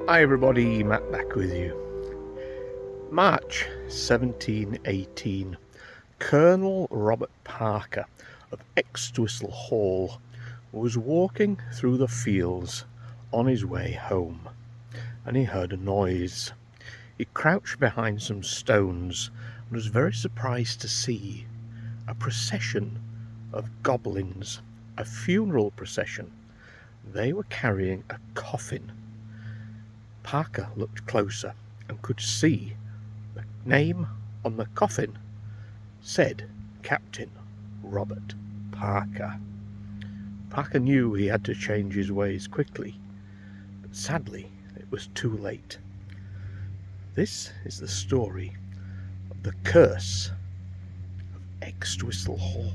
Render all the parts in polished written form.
Hi everybody, Matt back with you. March 1718. Colonel Robert Parker of Extwistle Hall was walking through the fields on his way home, and he heard a noise. He crouched behind some stones and was very surprised to see a procession of goblins, a funeral procession. They were carrying a coffin. Parker looked closer and could see the name on the coffin said Captain Robert Parker. Parker knew he had to change his ways quickly, but sadly it was too late. This is the story of the curse of Extwistle Hall.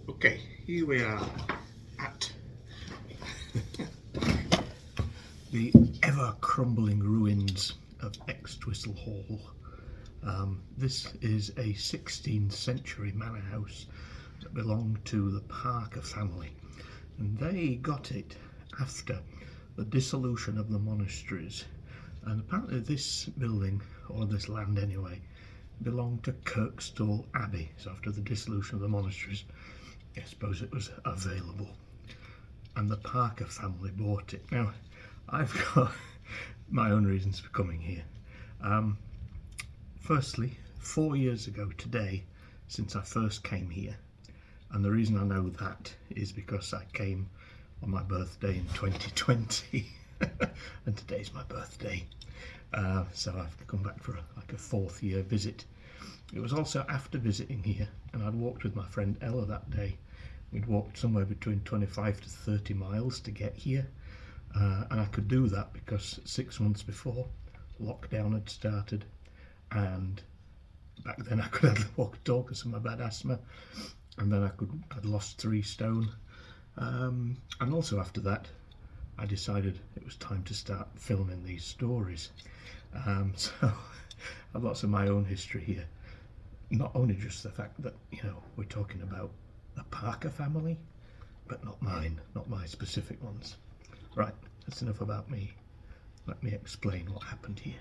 Okay, here we are at the ever-crumbling ruins of Extwistle Hall. This is a 16th century manor house that belonged to the Parker family, and they got it after the dissolution of the monasteries. And apparently this building, or this land anyway, belonged to Kirkstall Abbey. So after the dissolution of the monasteries, I suppose it was available, and the Parker family bought it. Now, I've got my own reasons for coming here. Firstly, 4 years ago today, since I first came here, and the reason I know that is because I came on my birthday in 2020, and today's my birthday, so I've come back for a fourth year visit. It was also after visiting here, and I'd walked with my friend Ella that day. We'd walked somewhere between 25 to 30 miles to get here, and I could do that because 6 months before, lockdown had started, and back then I could hardly walk at all because of my bad asthma, and then I'd lost 3 stone, and also after that I decided it was time to start filming these stories. So I've lots of my own history here. Not only just the fact that, we're talking about the Parker family, but not mine, not my specific ones. Right, that's enough about me. Let me explain what happened here.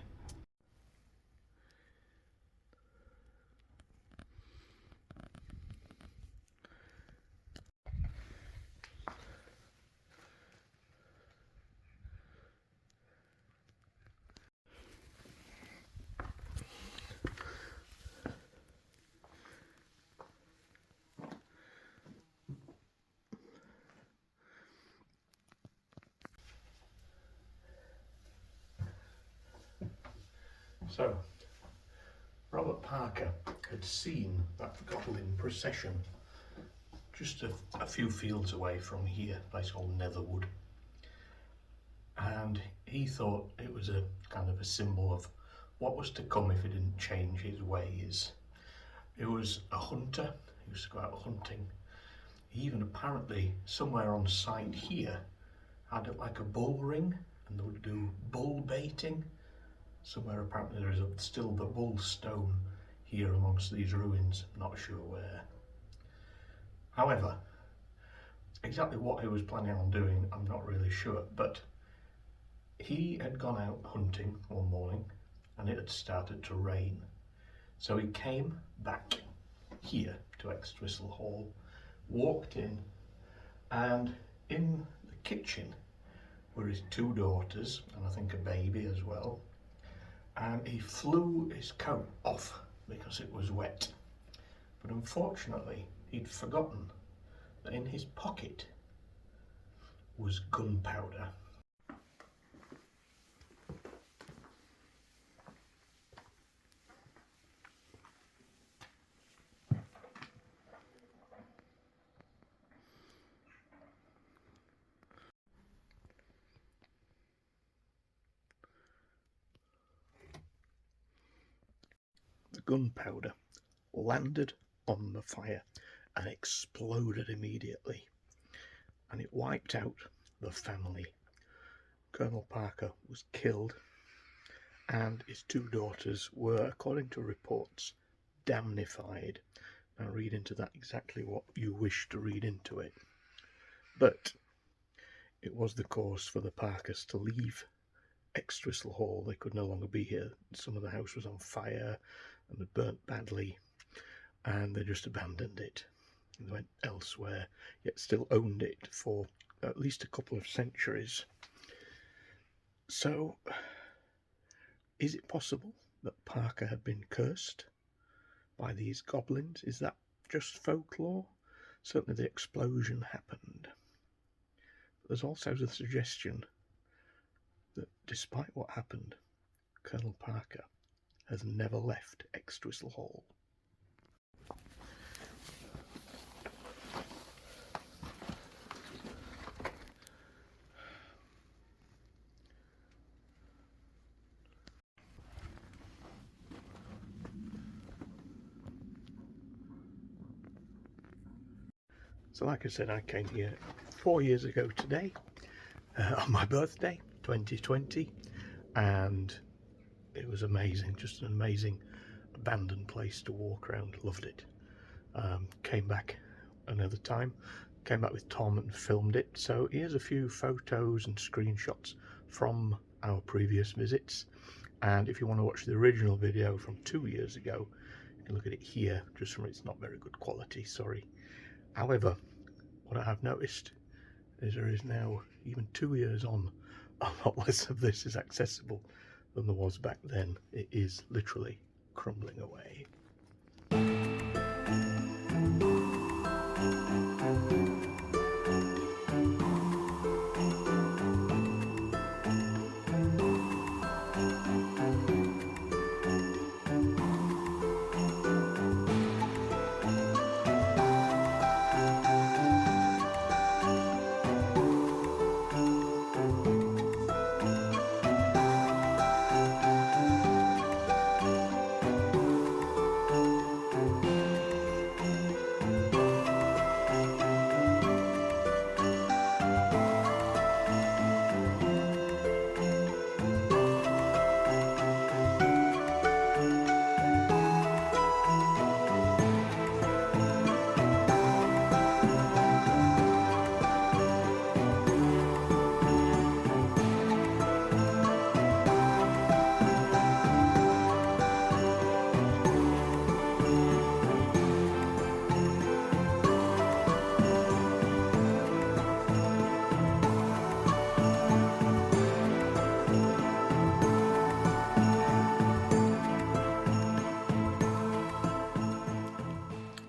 So, Robert Parker had seen that goblin procession just a few fields away from here, a place called Netherwood, and he thought it was a kind of a symbol of what was to come if he didn't change his ways. He was a hunter, he used to go out hunting. He even apparently, somewhere on site here, had like a bull ring, and they would do bull baiting. Somewhere apparently there is still the bull stone here amongst these ruins, not sure where. However, exactly what he was planning on doing, I'm not really sure, but he had gone out hunting one morning and it had started to rain. So he came back here to Extwistle Hall, walked in, and in the kitchen were his two daughters and I think a baby as well. And he flew his coat off because it was wet. But unfortunately, he'd forgotten that in his pocket was gunpowder. The gunpowder landed on the fire and exploded immediately, and it wiped out the family. Colonel Parker was killed, and his two daughters were, according to reports, damnified. Now read into that exactly what you wish to read into it. But it was the cause for the Parkers to leave Extwistle Hall. They could no longer be here. Some of the house was on fire and had burnt badly, and they just abandoned it and went elsewhere, yet still owned it for at least a couple of centuries. So, is it possible that Parker had been cursed by these goblins? Is that just folklore? Certainly the explosion happened. But there's also the suggestion that despite what happened, Colonel Parker has never left Extwistle Hall. So like I said, I came here 4 years ago today, on my birthday, 2020, and it was amazing, just an amazing abandoned place to walk around. Loved it. Came back another time, came back with Tom and filmed it. So here's a few photos and screenshots from our previous visits, and if you want to watch the original video from 2 years ago, you can look at it here. Just from it's not very good quality, sorry. However, what I have noticed is there is now, even 2 years on, a lot less of this is accessible than there was back then. It is literally crumbling away.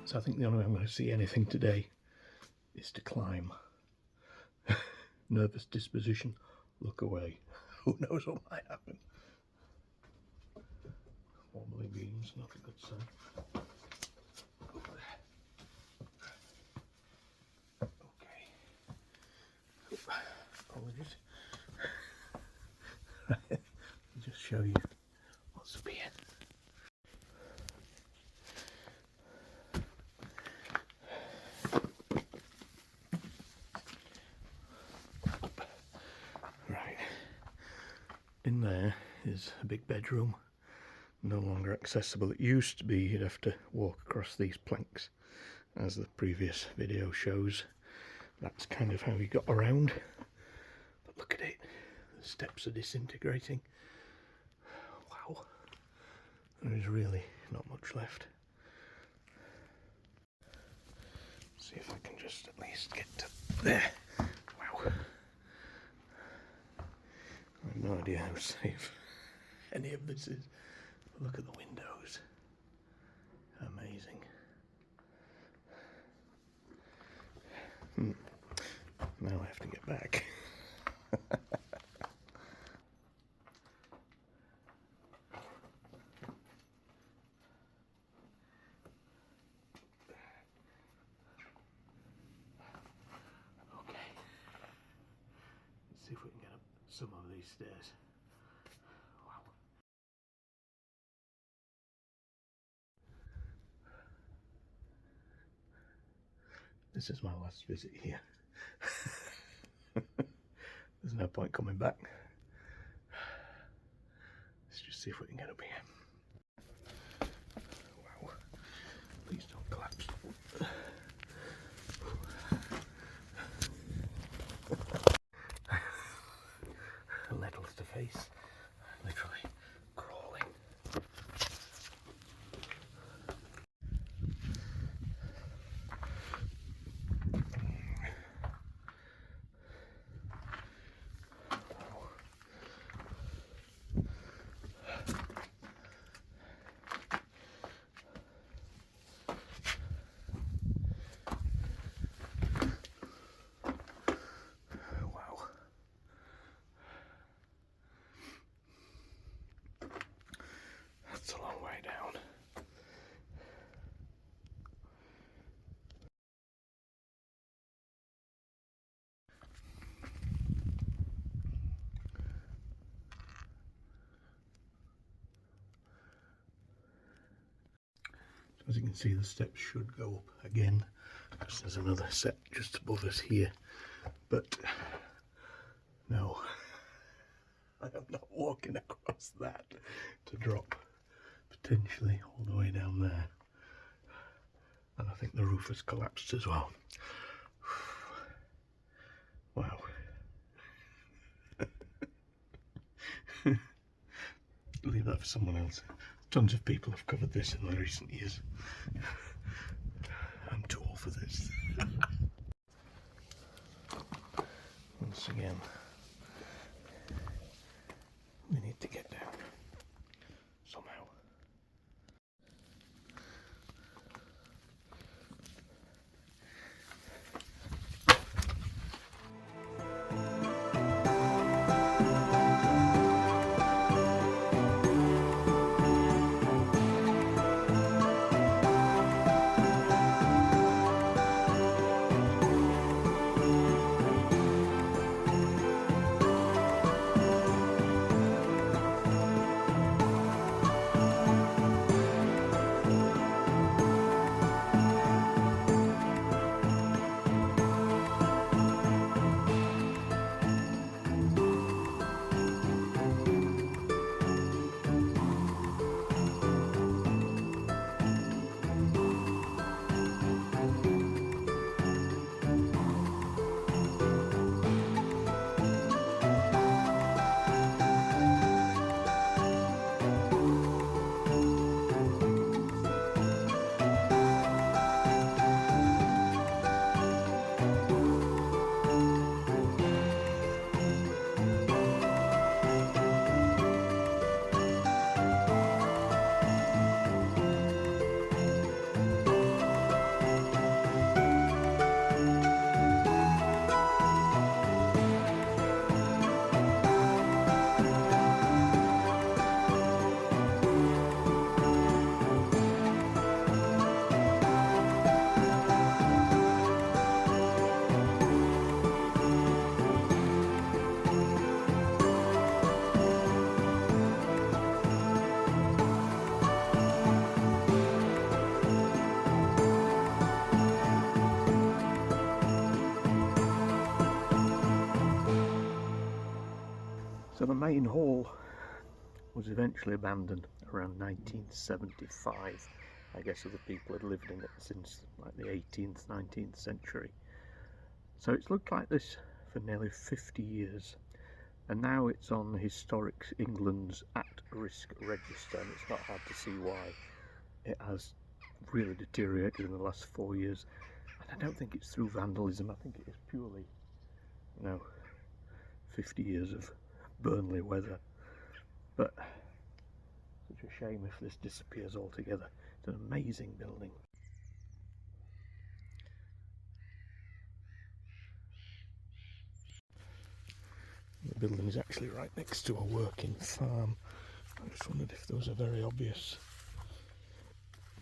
So I think the only way I'm going to see anything today is to climb. Nervous disposition, look away. Who knows what might happen. Wobbly beams, not a good sign. Okay. Apologies. Right, let me just show you what's up here. In there is a big bedroom, no longer accessible. It used to be you'd have to walk across these planks as the previous video shows. That's kind of how he got around. But look at it, the steps are disintegrating. Wow, there is really not much left. See if I can just at least get to there. Wow. I have no idea how safe any of this is. Look at the windows. Amazing. Now I have to get back. Okay. Let's see if we can get up some of these stairs. Wow. This is my last visit here. There's no point coming back. Let's just see if we can get up here. Wow. Please don't collapse. Nettles to face. Literally crawling. It's a long way down. So as you can see, the steps should go up again, because there's another set just above us here. But no, I am not walking across that to drop potentially all the way down there. And I think the roof has collapsed as well. Wow. Leave that for someone else. Tons of people have covered this in the recent years. I'm too old for this. Once again, we need to get down somehow. So the main hall was eventually abandoned around 1975 I guess other people had lived in it since like the 18th, 19th century. So it's looked like this for nearly 50 years. And now it's on Historic England's at-risk register, and it's not hard to see why. It has really deteriorated in the last 4 years, and I don't think it's through vandalism. I think it is purely, 50 years of Burnley weather. But such a shame if this disappears altogether. It's an amazing building. The building is actually right next to a working farm. I just wondered if there was a very obvious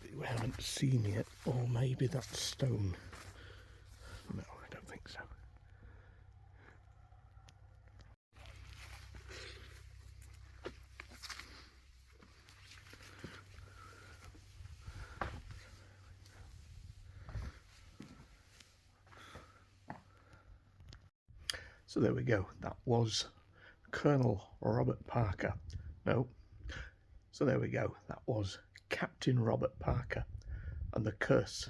bit we haven't seen yet, or maybe that's stone. No, I don't think so. So there we go, that was Colonel Robert Parker. No. So there we go, that was Captain Robert Parker and the curse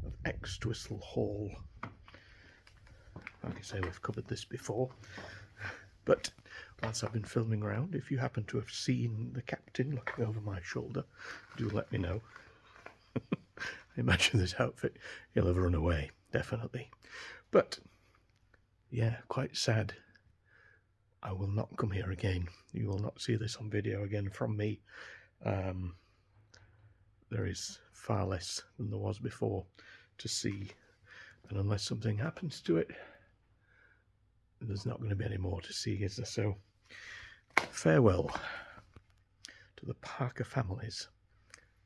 of Extwistle Hall. Like I say, we've covered this before, but whilst I've been filming around, if you happen to have seen the captain looking over my shoulder, do let me know. I imagine this outfit, he'll have run away, definitely. But yeah, quite sad. I will not come here again. You will not see this on video again from me. There is far less than there was before to see, and unless something happens to it, there's not going to be any more to see, is there? So farewell to the Parker family's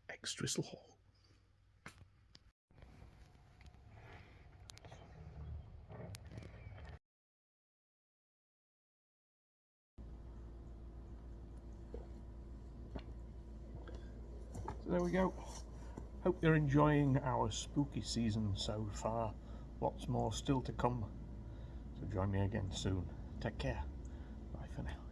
Extwistle Hall. So there we go. Hope you're enjoying our spooky season so far. Lots more still to come. So join me again soon. Take care. Bye for now.